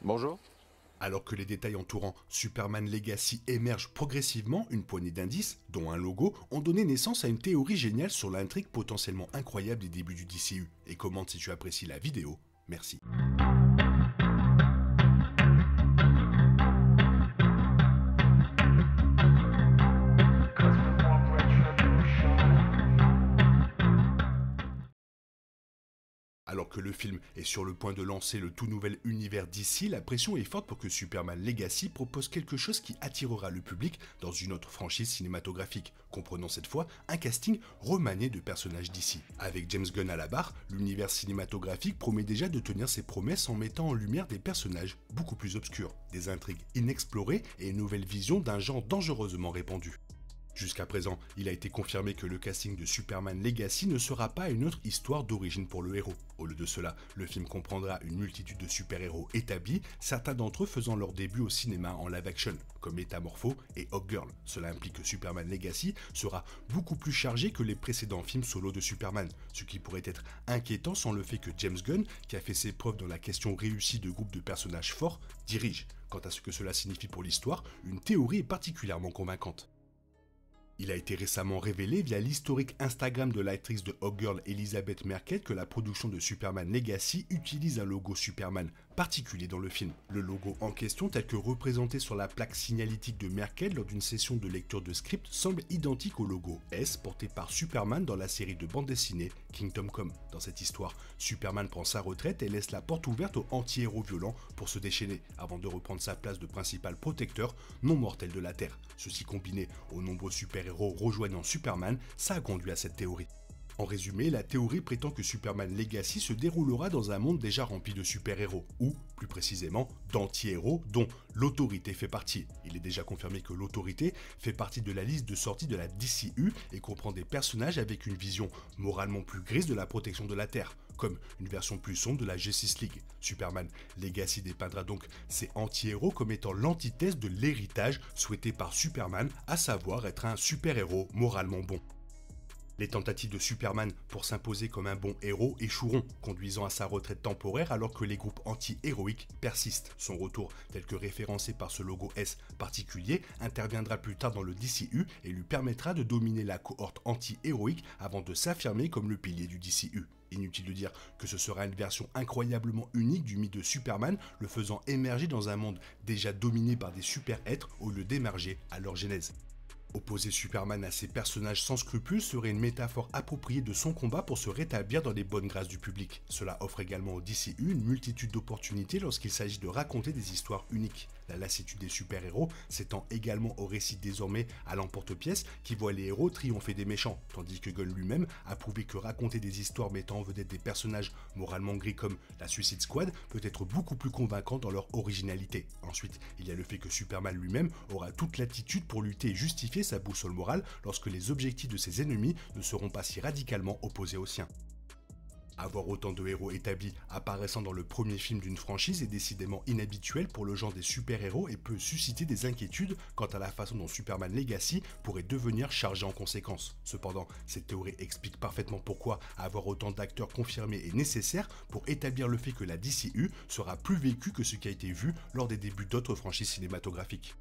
Bonjour. Alors que les détails entourant Superman Legacy émergent progressivement, une poignée d'indices, dont un logo, ont donné naissance à une théorie géniale sur l'intrigue potentiellement incroyable des débuts du DCU. Et commente si tu apprécies la vidéo. Merci. Alors que le film est sur le point de lancer le tout nouvel univers DC, la pression est forte pour que Superman Legacy propose quelque chose qui attirera le public dans une autre franchise cinématographique, comprenant cette fois un casting remanié de personnages DC. Avec James Gunn à la barre, l'univers cinématographique promet déjà de tenir ses promesses en mettant en lumière des personnages beaucoup plus obscurs, des intrigues inexplorées et une nouvelle vision d'un genre dangereusement répandu. Jusqu'à présent, il a été confirmé que le casting de Superman Legacy ne sera pas une autre histoire d'origine pour le héros. Au lieu de cela, le film comprendra une multitude de super-héros établis, certains d'entre eux faisant leur début au cinéma en live-action, comme Metamorpho et Hawkgirl. Cela implique que Superman Legacy sera beaucoup plus chargé que les précédents films solo de Superman, ce qui pourrait être inquiétant sans le fait que James Gunn, qui a fait ses preuves dans la question réussie de groupes de personnages forts, dirige. Quant à ce que cela signifie pour l'histoire, une théorie est particulièrement convaincante. Il a été récemment révélé via l'historique Instagram de l'actrice de Hawkgirl Elizabeth Merkel que la production de Superman Legacy utilise un logo Superman particulier dans le film. Le logo en question, tel que représenté sur la plaque signalétique de Merkel lors d'une session de lecture de script, semble identique au logo S porté par Superman dans la série de bande dessinée Kingdom Come. Dans cette histoire, Superman prend sa retraite et laisse la porte ouverte aux anti-héros violents pour se déchaîner, avant de reprendre sa place de principal protecteur non mortel de la Terre. Ceci combiné aux nombreux super-héros rejoignant Superman, ça a conduit à cette théorie. En résumé, la théorie prétend que Superman Legacy se déroulera dans un monde déjà rempli de super-héros, ou, plus précisément, d'anti-héros dont l'Autorité fait partie. Il est déjà confirmé que l'Autorité fait partie de la liste de sortie de la DCU et comprend des personnages avec une vision moralement plus grise de la protection de la Terre, comme une version plus sombre de la Justice League. Superman Legacy dépeindra donc ces anti-héros comme étant l'antithèse de l'héritage souhaité par Superman, à savoir être un super-héros moralement bon. Les tentatives de Superman pour s'imposer comme un bon héros échoueront, conduisant à sa retraite temporaire alors que les groupes anti-héroïques persistent. Son retour, tel que référencé par ce logo S particulier, interviendra plus tard dans le DCU et lui permettra de dominer la cohorte anti-héroïque avant de s'affirmer comme le pilier du DCU. Inutile de dire que ce sera une version incroyablement unique du mythe de Superman, le faisant émerger dans un monde déjà dominé par des super-êtres au lieu d'émerger à leur genèse. Opposer Superman à ces personnages sans scrupules serait une métaphore appropriée de son combat pour se rétablir dans les bonnes grâces du public. Cela offre également au DCU une multitude d'opportunités lorsqu'il s'agit de raconter des histoires uniques. La lassitude des super-héros s'étend également au récit désormais à l'emporte-pièce qui voit les héros triompher des méchants, tandis que Gunn lui-même a prouvé que raconter des histoires mettant en vedette des personnages moralement gris comme la Suicide Squad peut être beaucoup plus convaincant dans leur originalité. Ensuite, il y a le fait que Superman lui-même aura toute l'attitude pour lutter et justifier sa boussole morale lorsque les objectifs de ses ennemis ne seront pas si radicalement opposés aux siens. Avoir autant de héros établis apparaissant dans le premier film d'une franchise est décidément inhabituel pour le genre des super-héros et peut susciter des inquiétudes quant à la façon dont Superman Legacy pourrait devenir chargé en conséquence. Cependant, cette théorie explique parfaitement pourquoi avoir autant d'acteurs confirmés est nécessaire pour établir le fait que la DCU sera plus vécue que ce qui a été vu lors des débuts d'autres franchises cinématographiques.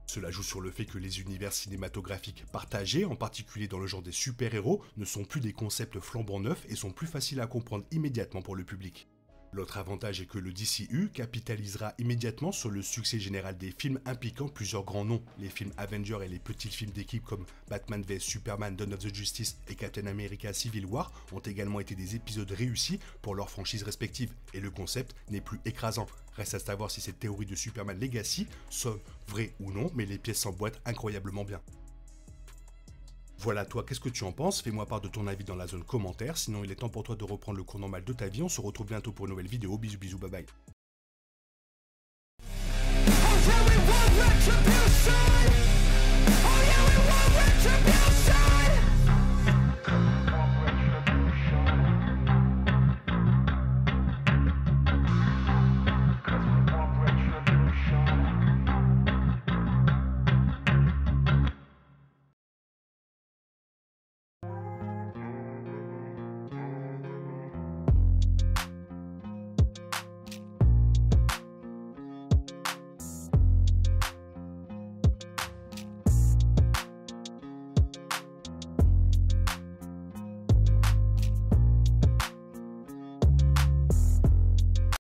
Cela joue sur le fait que les univers cinématographiques partagés, en particulier dans le genre des super-héros, ne sont plus des concepts flambant neufs et sont plus faciles à comprendre immédiatement pour le public. L'autre avantage est que le DCU capitalisera immédiatement sur le succès général des films impliquant plusieurs grands noms. Les films Avengers et les petits films d'équipe comme Batman vs Superman, Dawn of the Justice et Captain America Civil War ont également été des épisodes réussis pour leurs franchises respectives, et le concept n'est plus écrasant. Reste à savoir si cette théorie de Superman Legacy sonne vraie ou non, mais les pièces s'emboîtent incroyablement bien. Voilà, toi, qu'est-ce que tu en penses? Fais-moi part de ton avis dans la zone commentaire, sinon il est temps pour toi de reprendre le cours normal de ta vie. On se retrouve bientôt pour une nouvelle vidéo. Bisous, bisous, bye bye. Oh yeah, we want retribution.